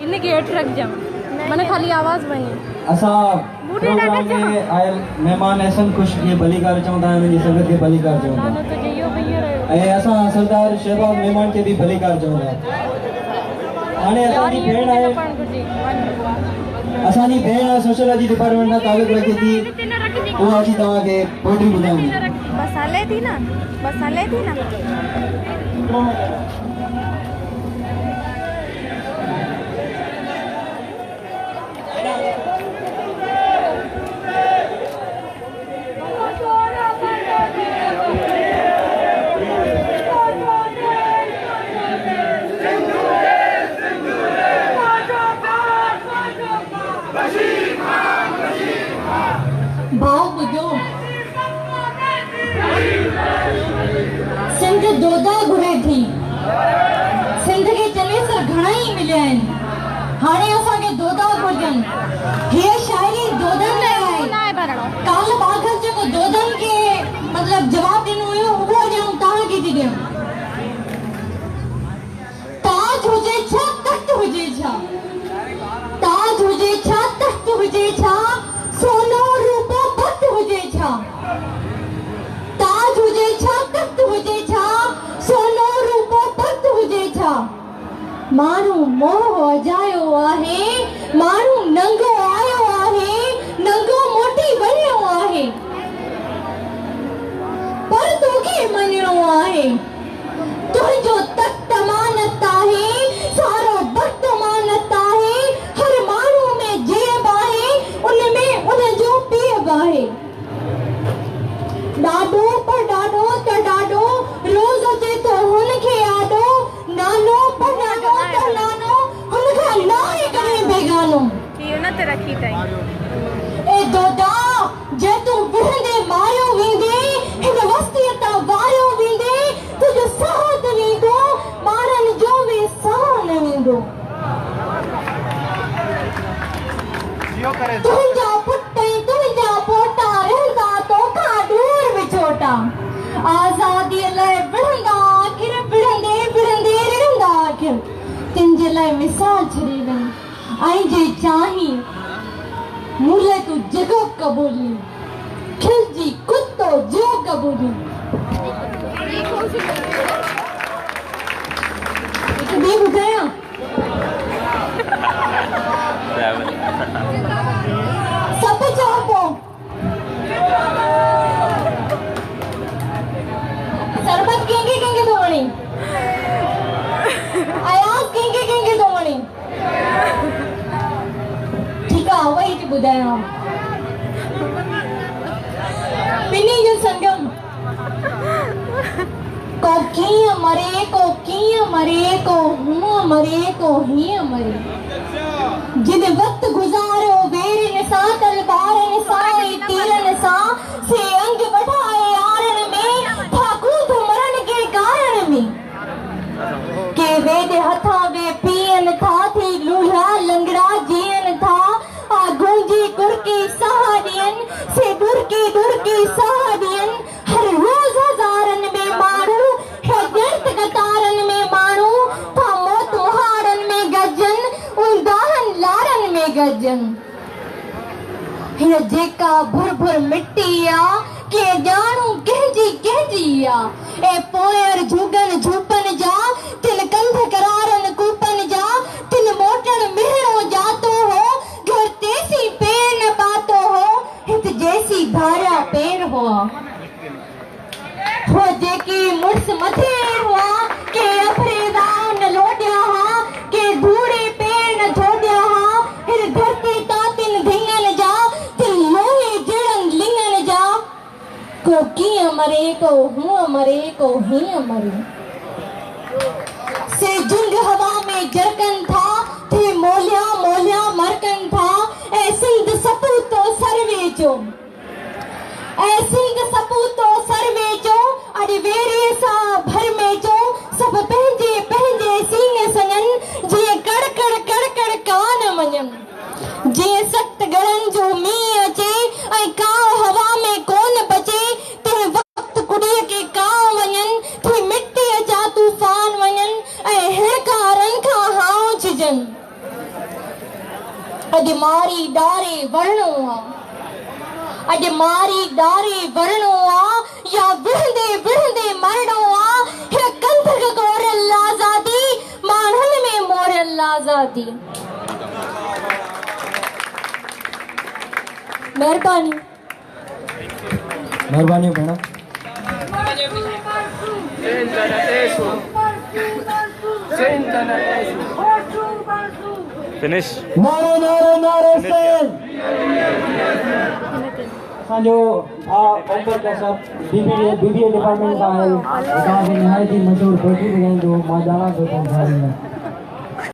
ने गेट रख जा मैंने खाली आवाज बनी असा प्रोग्राम में आयल मेहमान ऐसन खुश ये भली कार चवंदा आहिनि जी संगत के भली कार चवंदा नानो तो जइयो भैया रहो ऐं असां सरदार शहबाज मेहमान के भी भली कार चवंदा हाणे असांजी भेण आहे असांजी भेण सोशियोलॉजी डिपार्टमेंट सां तालुक रखे थी उहा अची तव्हांखे पोइट्री ॿुधाईंदी बस हले थी ना भाव ॿुधो सिंध दोदा घुरे थी सिंध के चले सर घणा ई मिलिया आहिनि हाणे असांखे दोदा घुरजनि हीअ शाइरी दोदन में आहे काल बाघर जेको दोदन के मतलब जवाब ॾिनो हुयो उहो ॼण तव्हांखे थी ॾियां ताज हुजे छा तख्त हुजे छा ताज हुजे छा तख्त हुजे छा सोनो रूपो भक्त हुजे छा ताज हुजे छा तख्त हुजे छा सोनो रूपो भक्त हुजे छा माण्हू मोह अजायो आहे माण्हू नंगो आयो आहे नंगो मोटी वञियो आहे पर तोखे मञिणो आहे तुंहिंजो तख्त मानत आहे सारो वक्त मानत आहे हर माण्हू में जेब आहे उनमें उनजो पीब आहे ॾाढो पर ॾाढो त ॾाढो रोज़ अचे थो हुनखे आॾो नानो पर नानो त नानो हुनखां लाहे करे बेगानो रखी ताईं ए दोदा जे तूं विढ़ंदे मारियो वेंदे हिन वस्तीअ तां वारियो वेंदे तुंहिंजो साथ वेंदो ॿारनि जो बि साह न वेंदो तुंहिंजा पुट ऐं तुंहिंजा पोटा रहंदा तोखां दूर विछोटा आज़ादीअ लाइ विढ़ंदा आख़िर विढ़ंदे विढ़ंदे रिढ़ंदा आख़िर तुंहिंजे लाइ मिसाल छॾे वई ऐं जे चाहीं मुले तू जगह कबूली खिलजी कुत्तो जो कबूली एक भी बुझाया सब चाहो सरबत केंगे दोवणी आयास केंगे दोवणी ठीक है वही थी बुधाया पिनी जो संगम को कीअं मरे को हूअं मरे को हीअं मरे जिन वक्त गुज़ारो वेरनि सां तलवारनि सां ऐं तीरनि सां से अंग वठाए यारनि में ठाकू थो मरण के कारण में के वेदे हथां वे पीअनि था थी लूला लंगड़ा जीअनि था आ गूंजी गुरकी साह ॾियनि से दुरकी साह ॾियनि हर रोज़ हज़ारनि में माण्हू हिजरत कतारनि में माण्हू था मौत मुहारनि में गजनि उंदाहनि लारनि में गजनि हीअ जेका भुर भुर मिट्टी आ के ॼाणू कंहिंजी आ ए पोयर झुगन झूपन जा तिन कंध करारन कूपन जा तिन मोटन मिहरो जातो हो घर तेसी पेर न पातो हो हित जैसी धारा पेर हुआ हो जेकी मुर्स मथे हुआ के अफरेदा न लोडिया हा के धूड़े पेर न छोड़िया हा हिर धरती ता तिन धिंगन जा तिन लोहे जड़न लिंगन जा को कीअं मरे को हूअं मरे को हीअं मरे से झुंड हवा में जरकन था थे मोलिया मरकन था ऐ सिंध सपूतो सरवे जो ऐ सिंध सपूतो सरवे जो अरे वेरे सा भर में जो सब पंहिंजे सीने सनन जे कड़ कान मञन जे सख्त गड़न जो मींहुं अचे ऐं काव हवा में कोन बचे ते वक्त कुड़ीअ के काव वञन थे मिट्टीअ जा तूफान वञन ऐं हिड़कारनि खां हाउ छिजन अॼु मारी डारे वरणो आहे, अॼु मारी डारे वरणो आहे या विढ़ंदे विढ़ंदे मरणो आहे। हिन कंधक गोरियल आज़ादी माण्हुनि में मोरियल आज़ादी। महिरबानी महिरबानी भेण। फिनिश। नारे नारे नारे से असांजो ओमप्रकाश साहब बीबीए डिपार्टमेंट का है, निहायती मशहूर पोइट्री ॿुधाईंदो। मां ॼाणां थो